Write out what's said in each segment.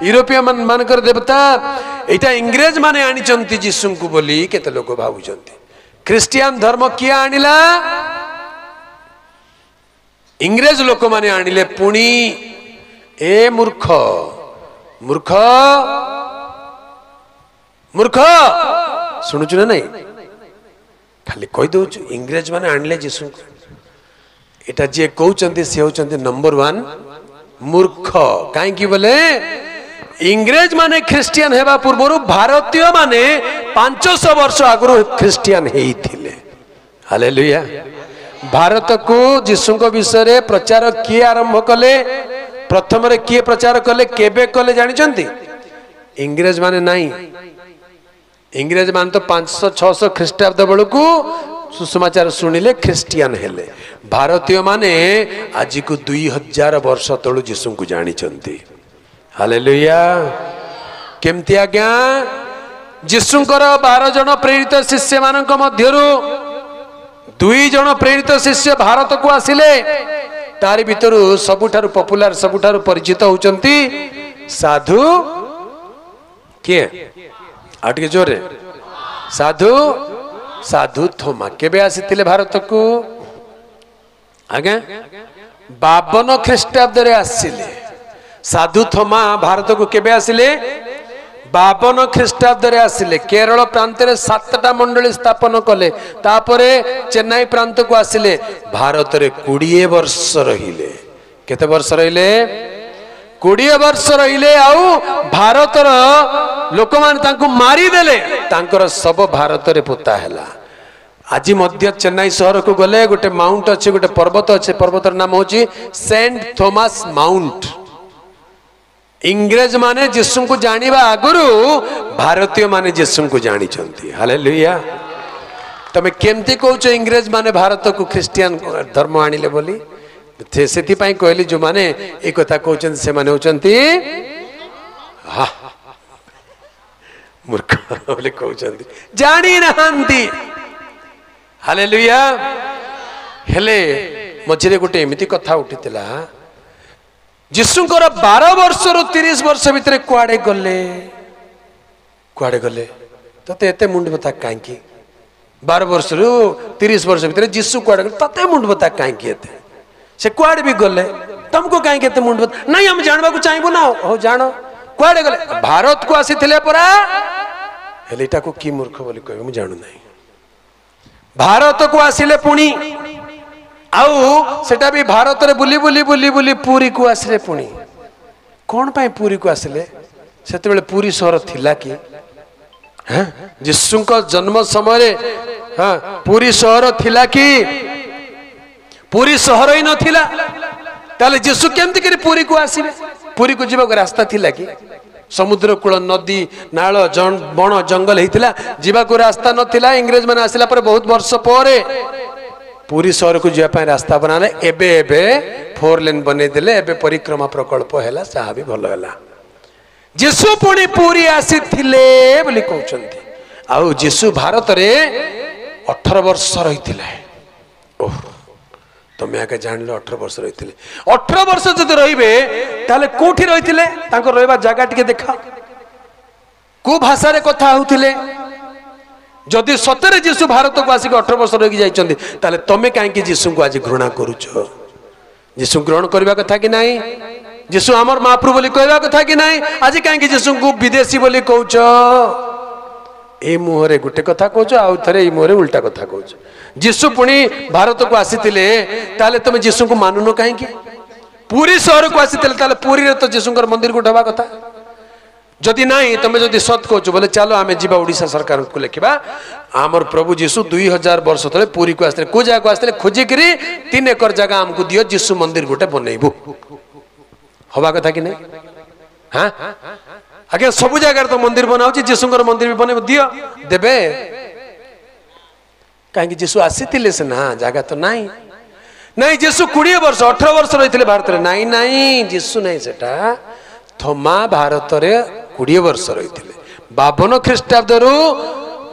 यूरोपीय मानकर देवता एटा इंग्रेज माने आनिचंती जीसु को बोली केते लोक भाबुचंती ख्रिस्टियन धर्म किया आनिला इंग्रेज लोक माने आनिले पुणी ए मूर्ख मूर्ख मूर्ख शुणुचु ना नहीं खाली कही दौ इंग्रेज माने आनिले जीसु एटा जे कहउचंती से होचंती नंबर 1 मूर्ख काई बोले इंग्रेज माने ख्रिस्टियन हेबा पूर्व भारतीय माने 500 वर्ष आगु ख्रिस्टियन हेइथिले हालेलुया भारत को जीसु को विषय रे प्रचार किए आरंभ कले प्रथम रे किए प्रचार कले केबे कले जानि चंती इंग्रेज माने नहीं इंग्रेज मान तो 500-600 ख्रीष्टाब्द बेलू को सुसमाचार शुणिले ख्रिस्टियन हेले भारतीय माने आज को 2000 वर्ष तलू जीसु को जानी चंती हालेलुया केमती आज्ञा जीसुंकर 12 जन प्रेरित शिष्य मानक मध्यरु 2 जन प्रेरित शिष्य भारत को आसिले तारि भितरु सबुठारु पॉपुलर सबुठारु परिचित होचंती साधु किए आटके जोरे साधु साधु थोमा केबे आसीथिले भारत को आगे 52 ख्रीष्टाब्द रे आसिले साधु थोमा भारत को केबे आसिले 52 ख्रीष्टाब्द रे आसिले केरल प्रांत रे 7टा मंडली स्थापन कले तापरे चेन्नई प्रांत को आसिले भारत रे 20 वर्ष रहिले केते वर्ष रहिले 20 वर्ष रहिले आउ भारत रो लोक मान तांको मारी देले तांकर सब भारत रे पोता हैला आज मध्य चेन्नई शहर को गले गोटे माउंट अच्छे गोटे पर्वत अच्छे पर्वत नाम होची सेंट थॉमस माउंट इंग्रेज माने जीसु को जानिबा आगुरु भारतीय माने जीसु को जानी चंती हालेलुया तमे केमती कहउछ इंग्रेज माने भारत को ख्रिस्टियन धर्म आनिले बोली सेति पई कहली जो माने ए कथा कहउछन से माने होचंती हा मूर्ख बोले कहउछंती जानी नहंती हालेलुया हेले मझिरे गोटे एमिति कथा उठितिला जीसुंकर 12 वर्ष रु 30 वर्ष भितरे कुआडे गले तते एते मुंड बता कांकी 12 वर्ष रु 30 वर्ष भितरे जीसु कुआडे गले तते मुंड बता कांकी एते से कुआडे भी गले तुमको कांकी एते मुंड बता नहीं हम जानबा को चाहबो ना हो जानो कुआडे गले भारत को आसीथिले परा हेलेटा को की मूर्ख बोली कहबो हम जानु नहीं भारत को आसिले पुणी आउ सेटा भी भारत रे बुली बुली बुली बुली पुरी को आसिले पुणी कौन पाई पुरी को आसिले सेते बेले पुरी शहर थिला कि हैं जीसु को जन्म समय रे हां पुरी शहर थिला कि पुरी शहर ही न थिला ताले जीसु केमति करी पुरी को आसीबे पुरी को जीवा को रास्ता थिला कि समुद्र कूल नदी नाल बण जंगल होता जीवा को रास्ता नथिला इंग्रेज मैंने आसला पर बहुत वर्ष पर पुरी शहर को जावाई रास्ता बनाले एबे एबे 4 लेन बने देले एबे परिक्रमा प्रकल्प हैला साहा भी भल हैला जीसु पुणी पुरी आसीथिले बोली कहउचंती आउ जीसु भारत रे 18 वर्ष रहिथिले ओह तमे आके जानले 18 वर्ष रहिथिले 18 वर्ष जदि रहिबे ताले कोठी रहिथिले तांको रहबा जागा टिके देखा को भाषा रे कथा होथिले जदि सतरे जीसु भारत को आसिक 18 वर्ष रही जाइछन्ती ताले तमे काहे कि जीसु को आज घृणा करूछो जीसु ग्रहण करबा कथा कि नाही जीसु हमर महाप्रभु बोली कहबा कथा कि नाही आज काहे कि जीसु को विदेशी बोली कहउछो ए मुहरे गुटे कथा कहउछो आउ थरे ए मुहरे उल्टा कथा कहउछो जीसु पुणी भारत को आसीथिले ताले तमे जीसु को मानुनो काहे कि पुरी शहर को आसीथिले ताले पुरी रे तो जीसुंकर मंदिर को ढबा कथा जदि नहीं तुम जदि सत कहूँ बोले चलो आम जीवा ओडिशा सरकार को लिखा आमर प्रभु जीसु 2000 वर्ष तले पुरी को आसते को जगह आसते खोजिकी 3 एकर जगह आमको दियो जीसु मंदिर गोटे बनइबू हवा कथा कि नहीं हाँ आगे सब जगह तो मंदिर बनाऊँ जीसुंकर मंदिर भी बने दियो देबे कहीं जीसु आसी से ना जगह तो नहीं नहीं जीसु 20 वर्ष 18 वर्ष रही भारत में नहीं नहीं जीसु नहीं सेटा थोमा भारत रे 20 वर्ष रही 52 ख्रीष्टाब्द रु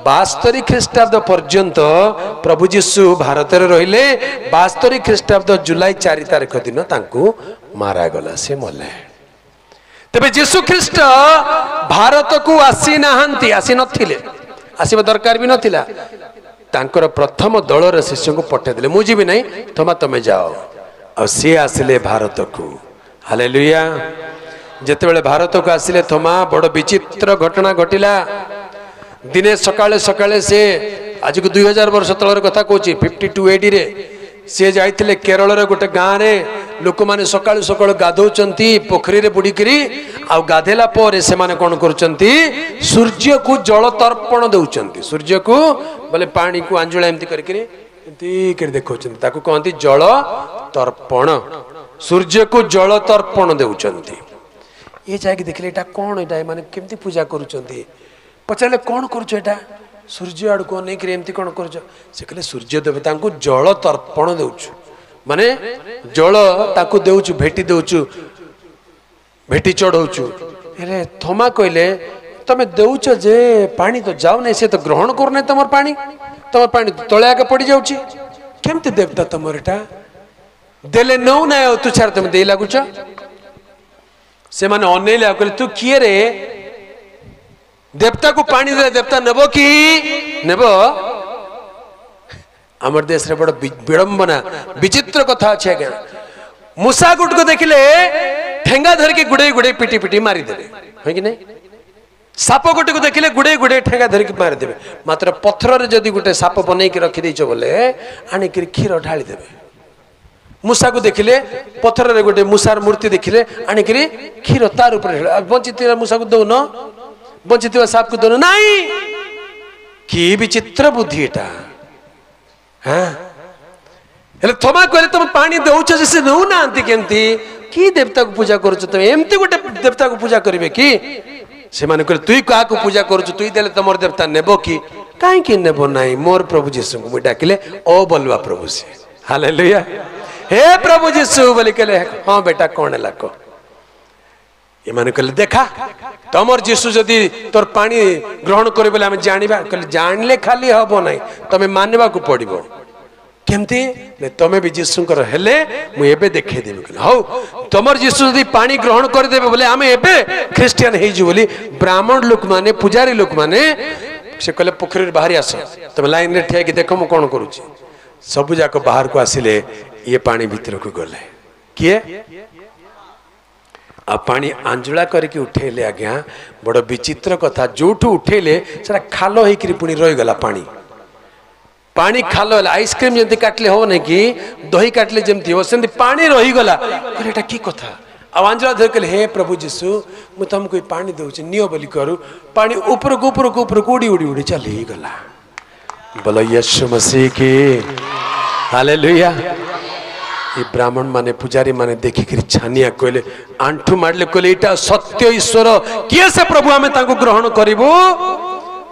72 ख्रीष्टाब्द पर्यंत प्रभु जीसु भारत रे रहिले 72 ख्रीष्टाब्द जुलाई 4 तारिख दिन तांको मारा गला से मले तेबे जीशु ख्रीष्ट भारत को आसी नाहंती, आसी नथिले, आसीबा दरकार भी नथिला। तांकर प्रथम दलर शिष्य को पठेदेले, मु जीवी नहीं थोमा तमे जाओ। आ सी आसिले भारत को। हालेलुया। जेतेबेले भारत को आसिले थोमा बड़ विचित्र घटना घटिला। दिने सकाळे सकाळे से आज को 2000 वर्ष तलर कथा कहूची 52 AD रे से जाइथिले केरल रे गोटे गाँ रे लोक माने सकाळु सकाळु गाधौचंती पोखरी रे बुडीकरी आ गाधेला परे से माने कोन करचंती सूर्य को जल तर्पण देउचंती। सूर्य को बोले पानी को आंजुला एमती करकरी एमती कर देखौचंती, ताको कहंती जल तर्पण। सूर्य को जल तर्पण देउचंती। ये जाके देखले एटा कोन, एटा माने केमती पूजा करूचंती। पचारे कौन करुच एटा, सूर्य आड़ को नहीं कि एमती कौन करुच। से कहले सूर्य देवता को जल तर्पण देउछु, माने जल ताकू देउछु, भेटी देउछु, भेटी चढ़ौछु। अरे थोमा कहले तमे देउछ जे पानी तो जाऊ नहीं, से तो ग्रहण कर नहीं तमर पानी तले आके पड़ी जाउची। केमती देवता तमर एटा, देले नौ ना तू छाड़ तमे दे लागुच। से माने अनेले कहले तू किए रे, देवता को पानी दे, देवता नेबो कि नेबो। आमर देश रे बड़ विडंबना विचित्र कथा अच्छे आज्ञा। मूसा गुट को देखिले ठेंगा धर के गुड़े गुड़े पिटी पिटी मारी देबे, है कि नहीं। साप गोटे को देखिले गुड़े गुड़े ठेंगा धर के मारी देबे। मात्र पत्थर रे जदी गुटे साप बनै के रखि दैछ बोले आनी के खीर ढाली देबे। मूसा को देखिले पत्थर रे गुटे मूसार मूर्ति देखिले आनी के खीर तार ऊपर बंचित मूसा को दो न बंचित साप को दोनों नहीं। कि विचित्र बुद्धि एटा। हाँ हेले थोमा कहले तुम पानी देउछ जैसे नौ ना आंती केमती कि देवता को पूजा करूछ, तुम एमती गोटे देवता को पूजा करिवे कि। से माने कहले तुई का को पूजा करूछ, तुई देले तमर देवता नेबो कि काई कि नेबो नाही। मोर प्रभु यीशु को मु डाकिले ओ बोलवा प्रभु से। हालेलुया। हे प्रभु यीशु बोली कहले हां बेटा कोन लाको। ये माने कहले देखा तमर जीशु जदि तोर पानी ग्रहण करे बोले हमें जानिबा। कहले जानले खाली हबो नाही, तमे मानवा को पड़िबो। केमती ने तमे भी जीशु कर हेले मु एबे देखे देबे। कहले हौ तमर जीशु जदि पानी ग्रहण कर देबे बोले हमें एबे क्रिश्चियन हेइ जु बोली ब्राह्मण लोक माने पुजारी लोक माने से कहले पोखरी बाहर आस, तमे लाइन रे ठिया कि देखो मु कोन करूची। सब जाक बाहर को आसिले, ये पानी भीतर को गले किए आ पानी आंजुला करके उठेले। आज्ञा बड़ विचित्र कथा, जोठू उठेले सेटा खालो होइकरी पुनी रहि गला। पानी पानी खालो होला। आइसक्रीम जंती काटले हो नहीं कि दही काटले जमती हो सेंती पानी रहि गला। कहले एटा की कथा। आ आंजुला धर कहले हे प्रभु यीशु मु तुमको पानी देउछि नियो बोली करू। पानी ऊपर को उड़ी उड़ी उड़ी चली गला। बोलो यीशु मसीह की हालेलुया। ये ब्राह्मण माने पुजारी माने देखिक छानिया कहले आंठू मारले कहले एटा सत्य ईश्वर किए से प्रभु आमे तांको ग्रहण करिवो।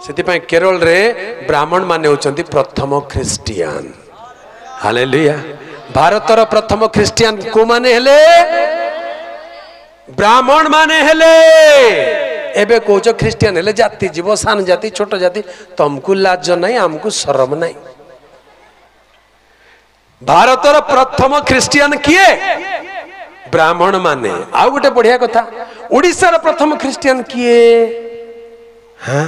सेति पय केरल रे ब्राह्मण माने होचंती प्रथम ख्रिस्टियन। हालेलुया। भारतर प्रथम ख्रिस्टियन को माने हेले ब्राह्मण माने हेले। एबे कोच ख्रिस्टियन हेले जाति जीव सान जाति छोट जाति, तुमको लाज नहीं हमको शरम नहीं। भारतर प्रथम ख्रिस्टियन किए ब्राह्मण माने। आउ गोटे बढ़िया कथा, ओडिसा रे प्रथम ख्रिस्टियन किए। हाँ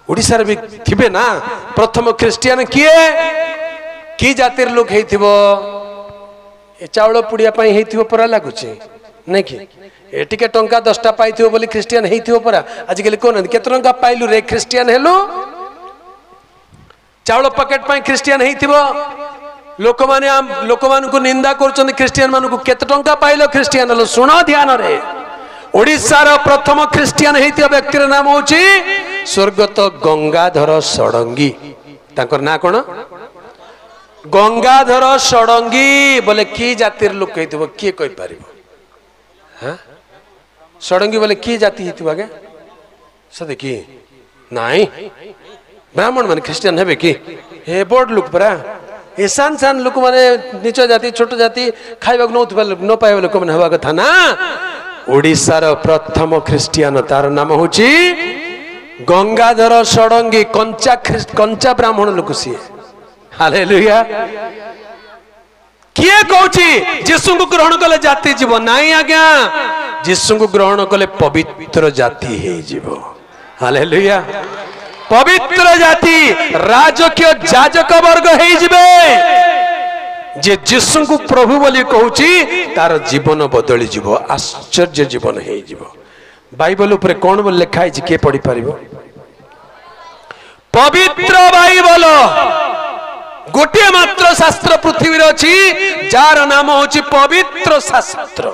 ओडिसा रे भी थिबे ना प्रथम ख्रिस्टियन किए। की जातिर लोक हेइथिबो, ए चावल पुड़िया पई हेइथिबो परा लागुचे नहीं कि ए टिके टंका 10टा पाइथिबो बोली ख्रिस्टियन हेइथिबो परा। आज केले कोन केते टंका पाइलु रे ख्रिस्टियन हेलो। चावल पैकेट पई ख्रिस्टियन हेइथिबो। लोक को निंदा कर ख्रिस्टियन मान को केते टंका पाइल ख्रिस्टियन हेलो। सुन ध्यान रे ओडिसा रो प्रथम ख्रिस्टियन हेइतिया व्यक्तिर नाम होची स्वर्गत गंगाधर षडंगी। ताकर ना कोन गंगाधर षडंगी। बोले की जातिर लोक हेइतिबो की कहि परिबो। हां षडंगी बोले की जाति हेइतिबो आगे सदे की नाही ब्राह्मण माने ख्रिस्टियन हेबे की हे बड़ लोक परा। ए सान सान लोक माने नीच जाति छोट जाति खाइबा न पाइबा लोक माने हवा कथा ना। ओडिसा रो प्रथम ख्रिस्टियन तार नाम होची गंगाधर षडंगी। कंचा ब्राह्मण लोक सी। हालेलुया। किए कहूची जीसु को ग्रहण कले जाति जीव नहीं आज्ञा। जीशु को ग्रहण कले पवित्र जाति हे जीवो हालेलुया पवित्र जाति राजकीय जाजक वर्ग हे जिबे जे जीशु को प्रभु बोली कहूची तार जीवन बदली जीवो आश्चर्य जीवन हे जीवो बाइबल ऊपर कोन बोल लिखा है के पढ़ी पारिबो पवित्र बाइबल गोटे मात्र शास्त्र पृथ्वी अच्छी जार नाम होची पवित्र शास्त्र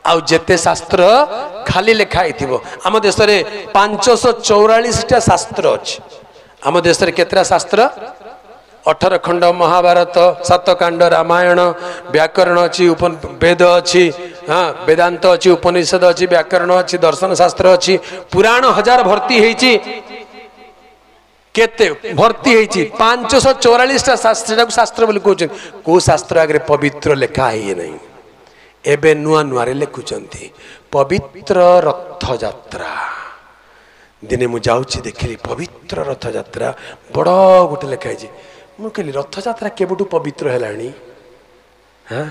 आउ जेते शास्त्र खाली लिखाई थिबो आम देश रे 544 टा शास्त्र अछि आम देश रे केतरा शास्त्र 18 खंड महाभारत 7 कांड रामायण व्याकरण अछि वेद अछि हाँ वेदांत अछि उपनिषद अछि व्याकरण अछि दर्शन शास्त्र अछि पुराण हजार भर्ती हेछि केते भर्ती हेछि 544 टा शास्त्र शास्त्र बोली कहउछन को शास्त्र आगे पवित्र लेखा है नहीं एबे नुआ नुआ रे लिखुचंती पवित्र रथ यात्रा दिने मु जाउछि देखली पवित्र रथ यात्रा बड़ गोटे लेखाई छी मु कहली रथ यात्रा केबुटू पवित्र हेलानी हां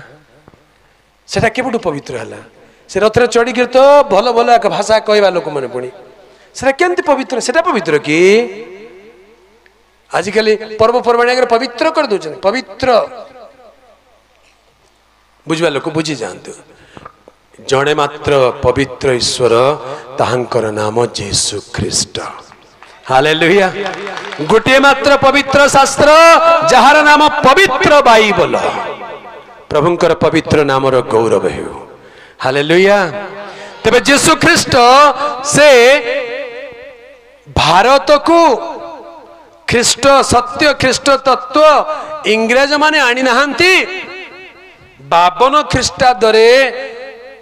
सेटा केबुटू पवित्र हला से रथ रे चढ़ी गिर तो भलो भलो भाषा कहबा लोक माने पुणी सेटा केंति पवित्र सेटा पवित्र की आजिकली पर्व पर्वाणी पवित्र कर दउछन पवित्र बुझवा लोक बुझी जानतु जड़े मात्र पवित्र ईश्वर ताहांकर नाम यीशु ख्रीस्ट हालेलुया गोटे मात्र पवित्र शास्त्र जहार नाम पवित्र बाइबल प्रभुंकर पवित्र नामर गौरव हेउ हालेलुया तबे यीशु ख्रीस्ट से भारत को ख्रीस्ट सत्य ख्रीस्ट तत्व इंग्रज माने आनी नहांती 52 ख्रीष्टाब्दरे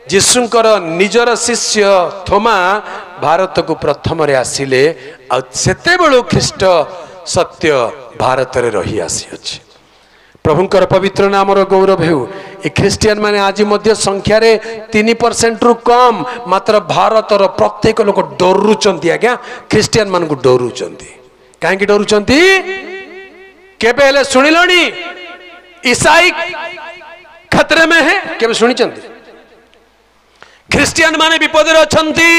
जीशुंकर निजर शिष्य थोमा भारत को प्रथम रे आसिले आ सेते बेलु ख्रीष्ट सत्य भारत रे रही आसी अछि प्रभुंकर पवित्र नामर गौरव हेउ ए ख्रिस्टियन माने आज मध्य संख्या रे 3% रु कम मात्र भारत रो प्रत्येक लोक डरुचंती आज्ञा ख्रिस्टियन मान को डरुचंती काहे की डरुचंती केबे हेले सुनिलणी ईसाई खतरे में है केबे सुनी चंदी ख्रिस्टियन माने विपद रे अछंती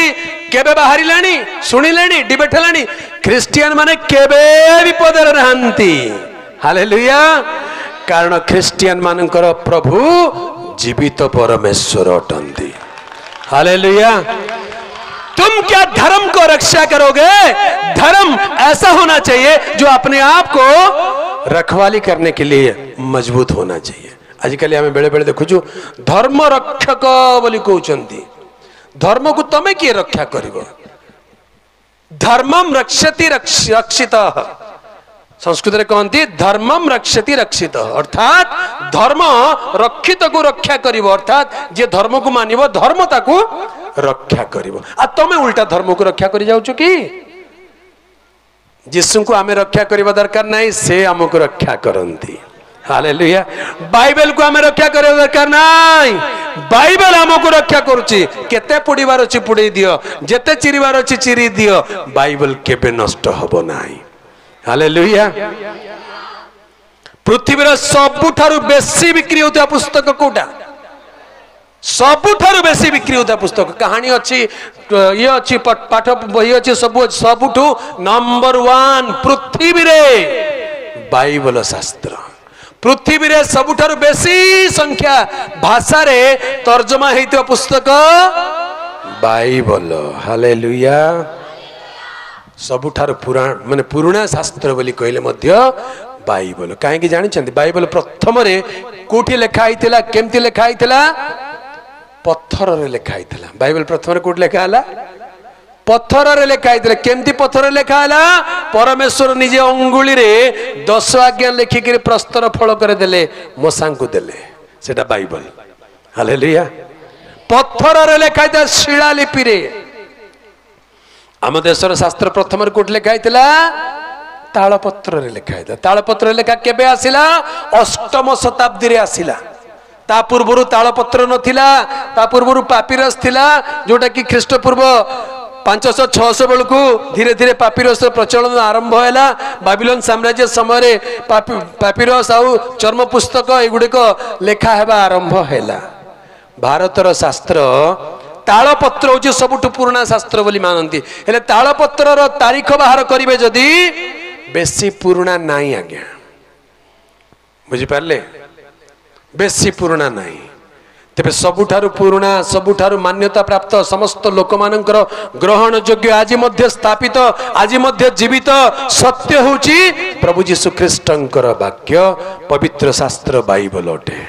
केबे बाहरी लानी सुनी लेनी डिबेट लानी ख्रिस्टियन माने केबे विपद रे रहंती हालेलुया कारण ख्रिस्टियन मानकर प्रभु जीवित परमेश्वर अटंती हालेलुया तुम क्या धर्म को रक्षा करोगे धर्म ऐसा होना चाहिए जो अपने आप को रखवाली करने के लिए मजबूत होना चाहिए आजिकल आम बेले बेले देखु धर्म रक्षक बोली कहउचंती धर्म को तमे किए रक्षा करिवो धर्मम रक्षति रक्षित संस्कृत रे कहंती धर्मम रक्षति रक्षित अर्थात धर्म रक्षित को रक्षा करिवो अर्थात जे धर्म को मानिवो धर्म ताकू रक्षा करिवो आ तमे उल्टा धर्म को रक्षा करि जाउछु की यीशु को आमे रक्षा करिवा दरकार नाही से हमको रक्षा करंती हालेलुया बाइबल को हमें रक्षा करे दरकार नाही बाइबल हमको रक्षा करूची केते पुडीबार अछि पुडी दियो जेते चिरीबार अछि चिरी दियो बाइबल केबे नष्ट हबो नाही हालेलुया पृथ्वी रे सबुठारु बेसी बिक्री होता पुस्तक कोटा सबुठारु बेसी बिक्री होता पुस्तक कहानी अच्छी ये अच्छी पाठ बही अच्छी सबुठू नंबर 1 पृथ्वी रे बाइबल शास्त्र पृथ्वी रे सबुठारु बेसी संख्या भाषा रे तर्जमा हेतिबा पुस्तक बाइबल हालेलुया सबुठारु पुराण माने पुराना शास्त्र बोली कहले मध्य बाइबल काहे कि जानि छथि बाइबल प्रथम रे कोठी लेखा आइतिला केमति लेखा आइतिला पत्थर रे लेखा आइतिला बाइबल प्रथम रे कोठी लेखा आला पत्थर रे लेखा आइतिला केमति पत्थर रे लेखा आला परमेश्वर निजे अंगुली रे 10 आज्ञा लेखि के प्रस्तर फल करे देले मोसा को देले सेटा बाइबल हालेलुया पत्थर रे लेखा आइतिला शिलालिपि रे आम देशर शास्त्र प्रथम रे कोठी लेखा आइतिला तालपत्र रे लेखा आइतिला तालपत्र लेखा केबे आसिला 8म शताब्दी रे आसिला ता पूर्वरु तालपत्र नथिला ता पूर्वरु पापिरस थिला जोटा कि ख्रीष्टपूर्व 500-600 बेलू धीरे धीरे पापिरस प्रचलन आरंभ हैला बाबिलोन साम्राज्य समय पापिरस आउ चर्म पुस्तक एगुड़िक लेखा हेबा आरंभ हैला भारतर शास्त्र तालपत्र हूँ सबुठ पुराणा शास्त्र बोली मानती हेले तालपत्र तारीख बाहर करेंगे जदि बेसी पुराणा नहीं आज्ञा बुझिपारे बेसी पुराणा नहीं तेरे सबुठारु पुराणा सबुठारु मान्यता प्राप्त समस्त लोक मानकर ग्रहण योग्य आज मध्य स्थापित आज मध्य जीवित सत्य होची प्रभु जीशु ख्रीष्टंकर वाक्य पवित्र शास्त्र बाइबल अटे।